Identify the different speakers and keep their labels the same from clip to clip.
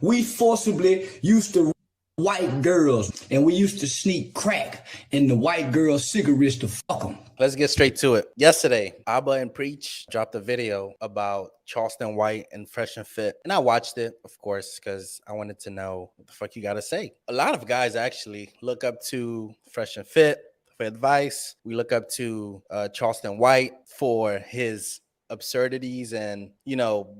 Speaker 1: We forcibly used to white girls, and we used to sneak crack in the white girls' cigarettes to fuck them.
Speaker 2: Let's get straight to it. Yesterday, Abba and Preach dropped a video about Charleston White and Fresh and Fit. And I watched it, of course, because I wanted to know what the fuck you got to say. A lot of guys actually look up to Fresh and Fit for advice. We look up to Charleston White for his absurdities and,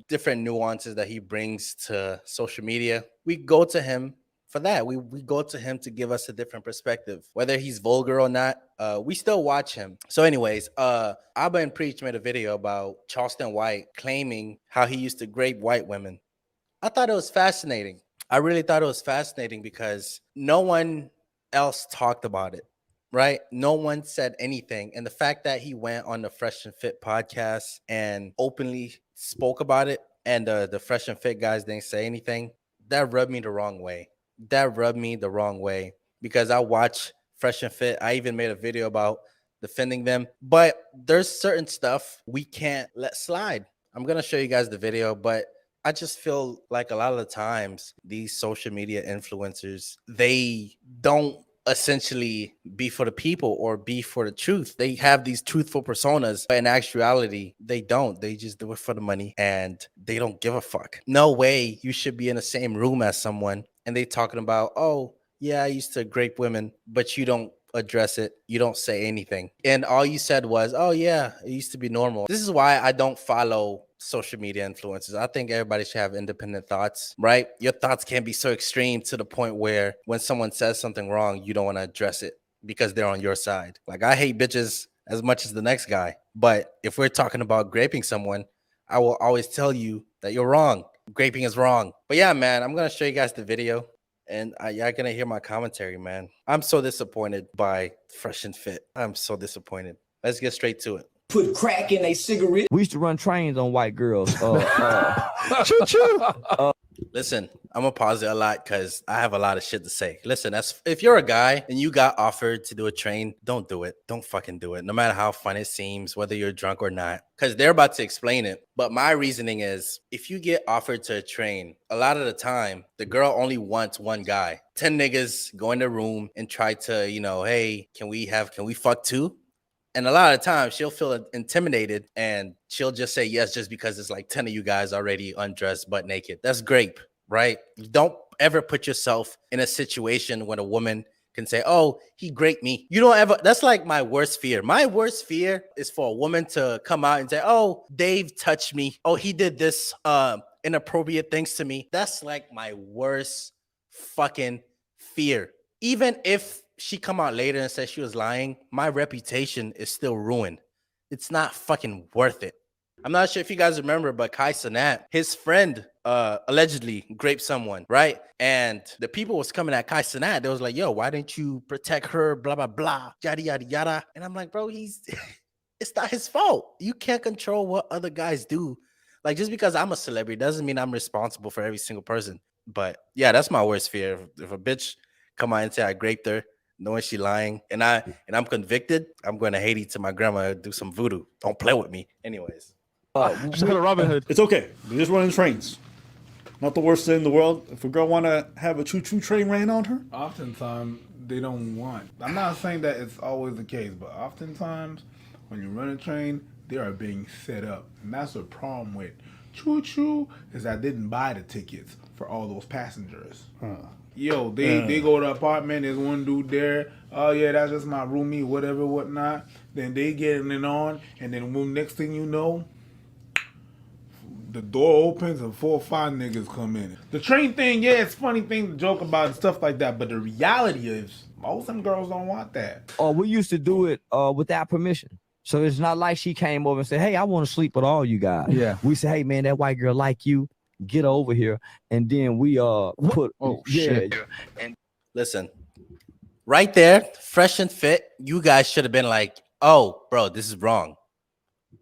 Speaker 2: different nuances that he brings to social media. We go to him for that. We go to him to give us a different perspective. Whether he's vulgar or not, we still watch him. So anyways, Abba and Preach made a video about Charleston White claiming how he used to grape white women. I thought it was fascinating. I really thought it was fascinating because no one else talked about it, right? No one said anything. And the fact that he went on the Fresh and Fit podcast and openly spoke about it, and the Fresh and Fit guys didn't say anything, that rubbed me the wrong way. Because I watch Fresh and Fit. I even made a video about defending them, but there's certain stuff we can't let slide. I'm going to show you guys the video, but I just feel like a lot of the times these social media influencers, they don't essentially be for the people or be for the truth. They have these truthful personas, but in actuality, they don't. They just do it for the money and they don't give a fuck. No way you should be in the same room as someone and they talking about, oh, yeah, I used to grape women, but you don't address it. You don't say anything. And all you said was, oh, yeah, it used to be normal. This is why I don't follow social media influencers. I think everybody should have independent thoughts, right? Your thoughts can't be so extreme to the point where when someone says something wrong, you don't want to address it because they're on your side. Like, I hate bitches as much as the next guy. But if we're talking about graping someone, I will always tell you that you're wrong. Graping is wrong. But yeah, man, I'm going to show you guys the video. And y'all gonna hear my commentary, man. I'm so disappointed by Fresh and Fit. I'm so disappointed. Let's get straight to it.
Speaker 1: Put crack in a cigarette.
Speaker 3: We used to run trains on white girls.
Speaker 2: Choo-choo. Listen, I'm gonna pause it a lot because I have a lot of shit to say. Listen, if you're a guy and you got offered to do a train, don't do it. Don't fucking do it. No matter how fun it seems, whether you're drunk or not, because they're about to explain it. But my reasoning is, if you get offered to a train, a lot of the time, the girl only wants one guy. 10 niggas go in the room and try to, hey, can we fuck too? And a lot of times she'll feel intimidated and she'll just say yes just because it's like 10 of you guys already undressed butt naked. That's grape, right? You don't ever put yourself in a situation when a woman can say, oh, he graped me. You don't ever. That's like my worst fear. My worst fear is for a woman to come out and say, oh, Dave touched me. Oh, he did this inappropriate things to me. That's like my worst fucking fear. Even if she come out later and said she was lying, my reputation is still ruined. It's not fucking worth it. I'm not sure if you guys remember, but Kai Cenat, his friend allegedly raped someone, right? And the people was coming at Kai Cenat. They was like, yo, why didn't you protect her? Blah, blah, blah, yada, yada, yada. And I'm like, bro, it's not his fault. You can't control what other guys do. Like, just because I'm a celebrity doesn't mean I'm responsible for every single person. But yeah, that's my worst fear. If a bitch come out and say I raped her, knowing she lying, and I'm convicted, I'm going to Haiti to my grandma and do some voodoo. Don't play with me. Anyways.
Speaker 4: Just go to Robin Hood. It's okay. We're just running trains. Not the worst thing in the world. If a girl want to have a choo-choo train ran on her.
Speaker 5: Oftentimes, they don't want. I'm not saying that it's always the case, but oftentimes, when you run a train, they are being set up. And that's the problem with choo-choo, is I didn't buy the tickets for all those passengers. Yo, they go to the apartment, there's one dude there. Oh, yeah, that's just my roomie, whatever, whatnot. Then they getting it on, and then next thing you know, the door opens and 4 or 5 niggas come in. The train thing, yeah, it's a funny thing to joke about and stuff like that, but the reality is, most of them girls don't want that.
Speaker 3: We used to do it without permission. So it's not like she came over and said, hey, I want to sleep with all you guys.
Speaker 5: Yeah.
Speaker 3: We say, hey, man, that white girl like you. Get over here. And then we put...
Speaker 5: Oh, shit.
Speaker 2: And listen, right there, Fresh and Fit, you guys should have been like, oh, bro, this is wrong.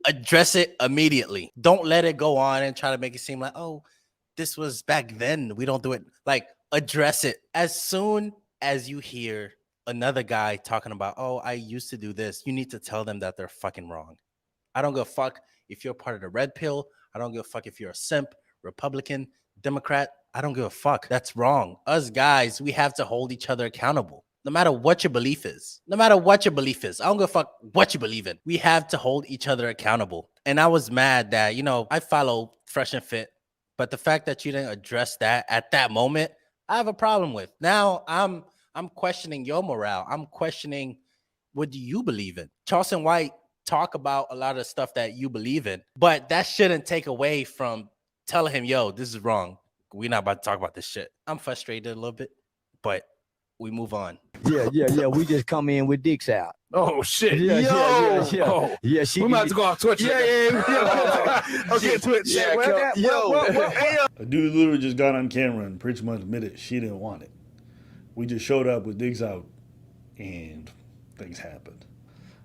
Speaker 2: Address it immediately. Don't let it go on and try to make it seem like, oh, this was back then. We don't do it. Like, address it. As soon as you hear another guy talking about, oh, I used to do this, you need to tell them that they're fucking wrong. I don't give a fuck if you're part of the red pill. I don't give a fuck if you're a simp, Republican, Democrat, I don't give a fuck. That's wrong. Us guys, we have to hold each other accountable. No matter what your belief is. No matter what your belief is. I don't give a fuck what you believe in. We have to hold each other accountable. And I was mad that, you know, I follow Fresh and Fit, but the fact that you didn't address that at that moment, I have a problem with. Now I'm questioning your morale. I'm questioning, what do you believe in? Charleston White talk about a lot of stuff that you believe in, but that shouldn't take away from telling him, yo, this is wrong. We're not about to talk about this shit. I'm frustrated a little bit, but we move on.
Speaker 3: Yeah. We just come in with dicks out.
Speaker 6: Oh shit!
Speaker 3: Yeah.
Speaker 6: Oh.
Speaker 3: Yeah,
Speaker 6: We about to go off Twitch. Yeah. Okay, Twitch.
Speaker 3: Yeah,
Speaker 4: A dude literally just got on camera and pretty much admitted she didn't want it. We just showed up with dicks out, and things happened.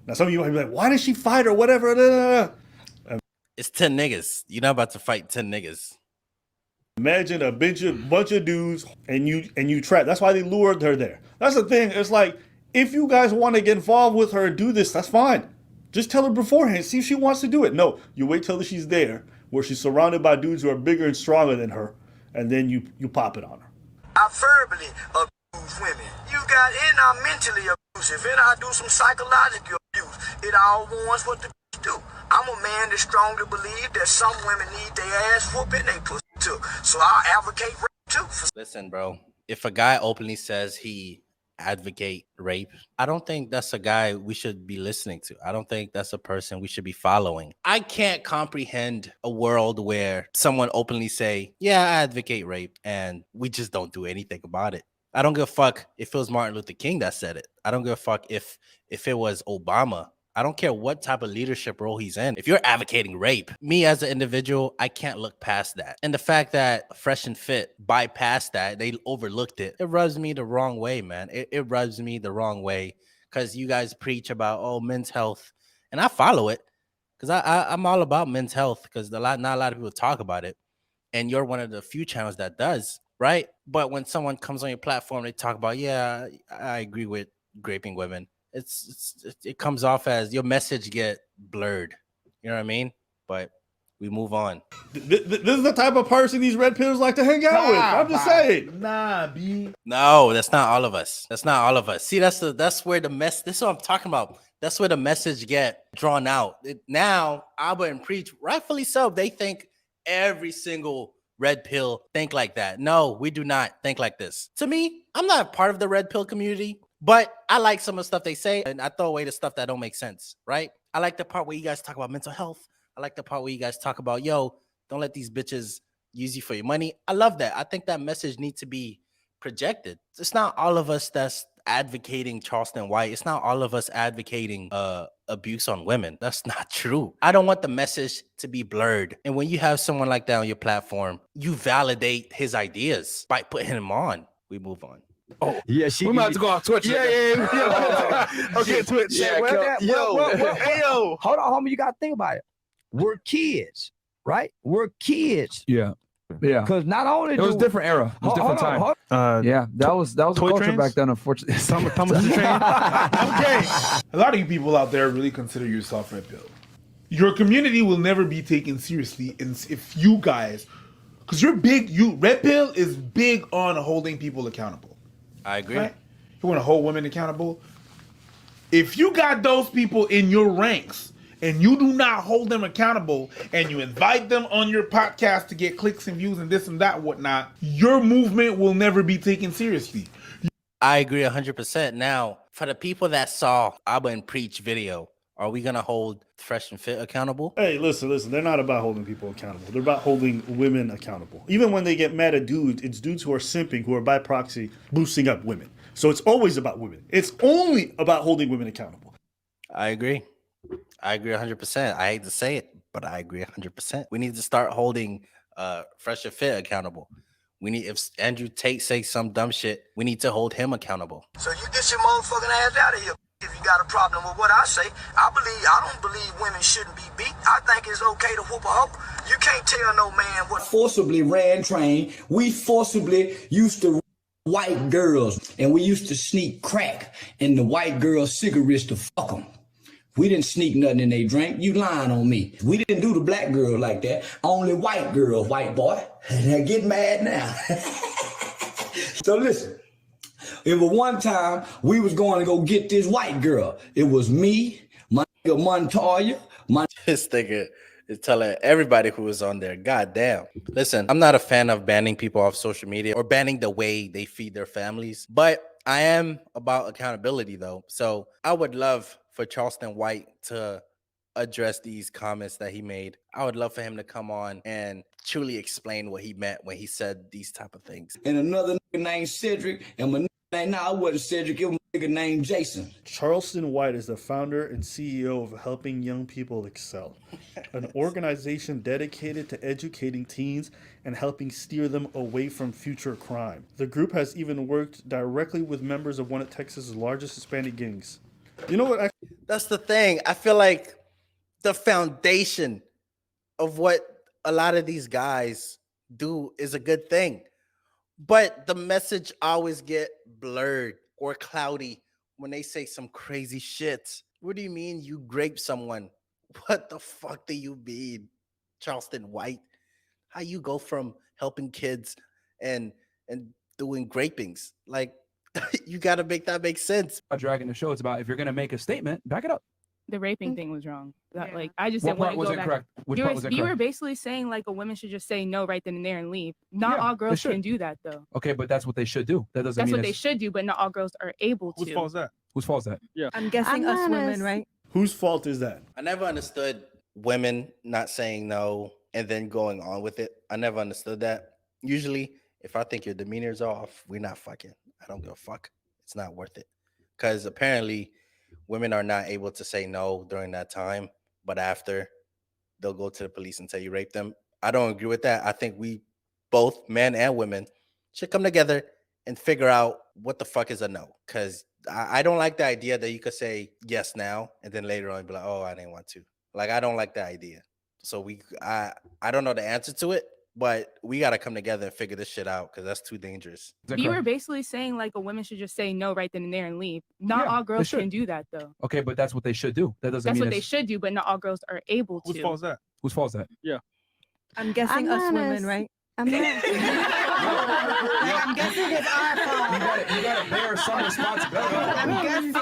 Speaker 4: Now some of you might be like, "Why did she fight or whatever?"
Speaker 2: It's 10 niggas. You're not about to fight 10 niggas.
Speaker 4: Imagine a bunch of dudes and you trap. That's why they lured her there. That's the thing. It's like, if you guys want to get involved with her, do this. That's fine. Just tell her beforehand. See if she wants to do it. No, you wait till she's there, where she's surrounded by dudes who are bigger and stronger than her, and then you pop it on her.
Speaker 7: I verbally abuse women. You got, and I'm mentally abusive, and I do some psychological abuse. It all warns what the do. I'm a man that strongly believe that some women need their ass whooping, they pussy too. So I advocate rape too.
Speaker 2: Listen, bro, if a guy openly says he advocate rape, I don't think that's a guy we should be listening to. I don't think that's a person we should be following. I can't comprehend a world where someone openly say, yeah, I advocate rape, and we just don't do anything about it. I don't give a fuck if it was Martin Luther King that said it. I don't give a fuck if it was Obama. I don't care what type of leadership role he's in. If you're advocating rape, me as an individual, I can't look past that. And the fact that Fresh and Fit bypassed that, they overlooked it, it rubs me the wrong way, man. It rubs me the wrong way, because you guys preach about, oh, men's health. And I follow it, because I'm all about men's health, because not a lot of people talk about it. And you're one of the few channels that does, right? But when someone comes on your platform, they talk about, yeah, I agree with raping women. It comes off as your message get blurred. You know what I mean? But we move on.
Speaker 4: This is the type of person these red pills like to hang out with. I'm just saying.
Speaker 5: Nah, B.
Speaker 2: No, that's not all of us. That's not all of us. See, that's where the mess. This is what I'm talking about. That's where the message get drawn out. Now, Abba and Preach, rightfully so, they think every single red pill think like that. No, we do not think like this. To me, I'm not part of the red pill community, but I like some of the stuff they say, and I throw away the stuff that don't make sense, right? I like the part where you guys talk about mental health. I like the part where you guys talk about, yo, don't let these bitches use you for your money. I love that. I think that message needs to be projected. It's not all of us that's advocating Charleston White. It's not all of us advocating abuse on women. That's not true. I don't want the message to be blurred. And when you have someone like that on your platform, you validate his ideas by putting him on. We move on.
Speaker 6: Oh,
Speaker 3: yeah,
Speaker 6: we about to go off Twitch. Yeah. Okay, Twitch.
Speaker 3: Yo, hold on, homie. You gotta think about it. We're kids, right? We're kids.
Speaker 6: Yeah.
Speaker 3: Because not only
Speaker 6: it was a different era. It was a different time. Yeah, that was the culture
Speaker 4: trains?
Speaker 6: back then. Unfortunately,
Speaker 5: Okay. A lot of you people out there really consider yourself red pill. Your community will never be taken seriously if you guys, because you're big. Red pill is big on holding people accountable.
Speaker 2: I agree.
Speaker 5: Right? You want to hold women accountable. If you got those people in your ranks and you do not hold them accountable and you invite them on your podcast to get clicks and views and this and that whatnot, your movement will never be taken seriously.
Speaker 2: I agree 100%. Now, for the people that saw Abba and Preach video, are we going to hold Fresh and Fit accountable?
Speaker 4: Hey, listen. They're not about holding people accountable. They're about holding women accountable. Even when they get mad at dudes, it's dudes who are simping, who are by proxy boosting up women. So it's always about women. It's only about holding women accountable.
Speaker 2: I agree. I agree 100%. I hate to say it, but I agree 100%. We need to start holding Fresh and Fit accountable. We need, if Andrew Tate says some dumb shit, we need to hold him accountable.
Speaker 7: So you get your motherfucking ass out of here. If you got a problem with what I say, I don't believe women shouldn't be beat. I think it's okay to whoop a hoe. You can't tell no man what.
Speaker 1: Forcibly ran train. We forcibly used to white girls, and we used to sneak crack in the white girls' cigarettes to fuck them. We didn't sneak nothing in they drink. You lying on me. We didn't do the black girl like that. Only white girl, white boy. Now get mad now. So listen, it was one time we was going to go get this white girl. It was me, my nigga Montoya,
Speaker 2: This nigga is telling everybody who was on there, God damn. Listen, I'm not a fan of banning people off social media or banning the way they feed their families, but I am about accountability though. So I would love for Charleston White to address these comments that he made. I would love for him to come on and truly explain what he meant when he said these type of things.
Speaker 1: and another nigga named Cedric, and my name, nah, it wasn't Cedric, it was a nigga named Jason.
Speaker 4: Charleston White is the founder and CEO of Helping Young People Excel, an organization dedicated to educating teens and helping steer them away from future crime. The group has even worked directly with members of one of Texas' largest Hispanic gangs. You know what?
Speaker 2: That's the thing. I feel like the foundation of what a lot of these guys do is a good thing, but the message always get blurred or cloudy when they say some crazy shit. What do you mean you grape someone? What the fuck do you mean, Charleston White? How you go from helping kids and doing grapings? Like, you got to make that make sense.
Speaker 6: Dragging the show, it's about if you're going to make a statement, back it up.
Speaker 8: The raping thing was wrong. Like, I just
Speaker 6: What
Speaker 8: didn't want
Speaker 6: part
Speaker 8: to
Speaker 6: was
Speaker 8: go
Speaker 6: it
Speaker 8: back.
Speaker 6: correct? Which part was it
Speaker 8: You were
Speaker 6: correct?
Speaker 8: basically saying like a woman should just say no right then and there and leave. Not
Speaker 6: Yeah,
Speaker 8: all
Speaker 6: they
Speaker 8: girls
Speaker 6: should.
Speaker 8: can do that though.
Speaker 6: Okay, but that's what they should do. That doesn't
Speaker 8: That's
Speaker 6: mean
Speaker 8: what they
Speaker 6: it's-
Speaker 8: should do, but not all girls are able to.
Speaker 5: Whose fault is that?
Speaker 6: Whose fault is that?
Speaker 5: Yeah.
Speaker 9: I'm guessing us women, right?
Speaker 4: Whose fault is that?
Speaker 2: I never understood women not saying no and then going on with it. I never understood that. Usually, if I think your demeanor's off, we're not fucking. I don't give a fuck. It's not worth it. Because apparently, women are not able to say no during that time, but after, they'll go to the police and say you raped them. I don't agree with that. I think we both, men and women, should come together and figure out what the fuck is a no. Because I don't like the idea that you could say yes now and then later on be like, oh, I didn't want to. Like, I don't like that idea. So I don't know the answer to it, but we got to come together and figure this shit out because that's too dangerous.
Speaker 8: You were basically saying like a woman should just say no right then and there and leave. Not
Speaker 6: Yeah,
Speaker 8: all
Speaker 6: they
Speaker 8: girls
Speaker 6: should.
Speaker 8: can do that though.
Speaker 6: Okay, but that's what they should do. That doesn't
Speaker 8: That's
Speaker 6: mean
Speaker 8: what they
Speaker 6: it's-
Speaker 8: should do, but not all girls are able to.
Speaker 5: Whose fault is that?
Speaker 6: Whose fault is that?
Speaker 5: Yeah.
Speaker 9: I'm guessing us women, right?
Speaker 10: I'm not.
Speaker 9: I'm guessing it's our fault.
Speaker 6: You gotta bear some responsibility.
Speaker 9: I'm guessing.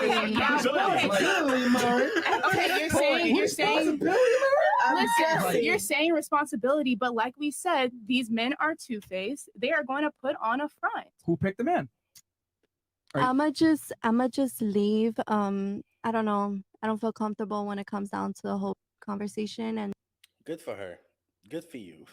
Speaker 8: Okay, you're saying listen, you're saying responsibility, but like we said, these men are two-faced. They are going to put on a front.
Speaker 6: Who picked the man? Right.
Speaker 10: I'ma just leave. I don't know. I don't feel comfortable when it comes down to the whole conversation and
Speaker 2: Good for her. Good for you.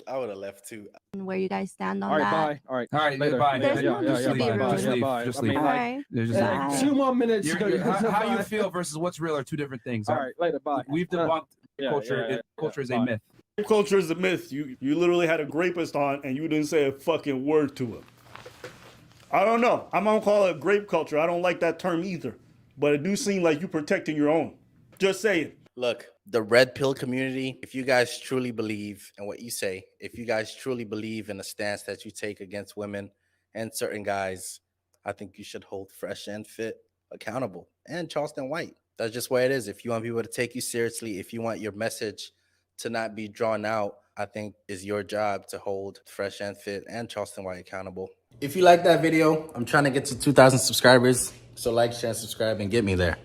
Speaker 2: I would have left too.
Speaker 10: where you guys stand on
Speaker 5: All right,
Speaker 10: that.
Speaker 5: bye. All right.
Speaker 6: All right,
Speaker 5: Later.
Speaker 6: bye.
Speaker 10: There's no
Speaker 6: Just
Speaker 10: need to
Speaker 6: leave,
Speaker 10: be
Speaker 6: bye.
Speaker 10: rude.
Speaker 6: Just leave.
Speaker 5: Bye.
Speaker 6: Just
Speaker 5: I
Speaker 6: leave.
Speaker 5: mean,
Speaker 10: All
Speaker 5: like,
Speaker 10: right.
Speaker 6: Yeah, just
Speaker 10: Bye.
Speaker 6: leave.
Speaker 5: 2 more minutes.
Speaker 6: How you feel versus what's real are two different things.
Speaker 5: All right, later. Bye.
Speaker 6: We've debunked
Speaker 5: Yeah,
Speaker 6: culture.
Speaker 5: yeah, yeah,
Speaker 6: Culture is
Speaker 5: yeah,
Speaker 6: a
Speaker 5: bye.
Speaker 6: myth.
Speaker 4: Rape culture is a myth. You literally had a grapist on and you didn't say a fucking word to him. I don't know. I'm gonna call it grape culture. I don't like that term either. But it do seem like you protecting your own. Just saying.
Speaker 2: Look, the red pill community, if you guys truly believe in what you say, if you guys truly believe in the stance that you take against women and certain guys, I think you should hold Fresh and Fit accountable. And Charleston White. That's just where it is. If you want people to take you seriously, if you want your message to not be drawn out, I think is your job to hold Fresh and Fit and Charleston White accountable. If you like that video, I'm trying to get to 2,000 subscribers. So like, share, subscribe, and get me there.